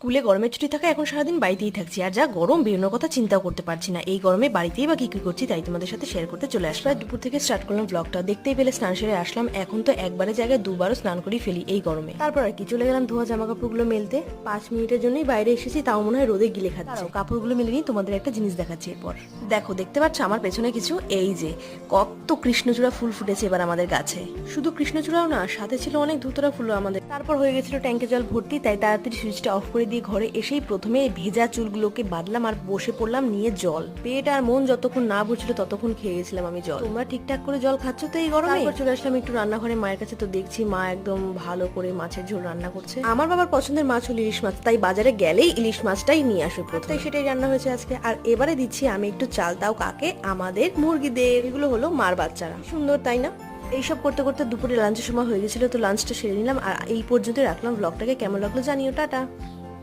স্কুলে গরমের ছুটি থাকা এখন সারাদিন বাড়িতেই থাকছি, আর যা গরম বেরোনোর কথা চিন্তাও করতে পারছি না। এই গরমে বাড়িতেই বা কি কি করছি তাই তোমাদের সাথে শেয়ার করতে চলে আসলাম। দুপুর থেকে স্টার্ট করলাম ব্লগটা, দেখতেই পেলে স্নান সেরে আসলাম। এখন তো একবারের জায়গায় দুবারও স্নান করেই ফেলি এই গরমে। তারপর আর কি চলে গেলাম ধোয়া জামা কাপড়গুলো মেলতে। 5 মিনিটের জন্যই বাইরে এসেছি, তাও মনে হয় রোদে গিলে খাচ্ছে। কাপড়গুলো মেলে নিয়ে তোমাদের একটা জিনিস দেখাচ্ছি এরপর। দেখো, দেখতে পাচ্ছ আমার পেছনে কিছু, এই যে কত কৃষ্ণচূড়া ফুল ফুটেছে এবার আমাদের গাছে। শুধু কৃষ্ণচূড়াও না, সাথে ছিল অনেক ধুতরা ফুলও আমাদের। তারপর হয়ে গেছিল ট্যাঙ্কে জল ভর্তি, তাই তাড়াতাড়ি সুইচটা অফ করে দিয়ে ঘরে এসেই প্রথমে ভেজা চুলগুলোকে বাঁধলাম আর বসে পড়লাম নিয়ে জল। পেট আর মন যতক্ষণ না ভরছিল ততক্ষণ খেয়ে গেছিলাম আমি জল। তোমরা ঠিকঠাক করে জল খাচ্ছ তো এই গরমে? তারপর চলে আসলাম একটু রান্নাঘরে মায়ের কাছে, তো দেখছি মা একদম ভালো করে মাছের ঝোল রান্না করছে। আমার বাবার পছন্দের মাছ হলো ইলিশ মাছ, তাই বাজারে গেলেই ইলিশ মাছটাই নিয়ে আসবে প্রথম, তাই সেটাই রান্না হয়েছে আজকে। আর এবারে দিচ্ছি আমি একটু চাল, তাও কাকে? আমাদের মুরগিদের। এগুলো হলো মার বাচ্চারা, সুন্দর তাই না? এইসব করতে করতে দুপুরে লাঞ্চের সময় হয়ে গেছিল, তো লাঞ্চটা সেরে নিলাম। আর এই পর্যন্ত রাখলাম ব্লগটাকে। কেমন লাগলো জানিও, টাটা।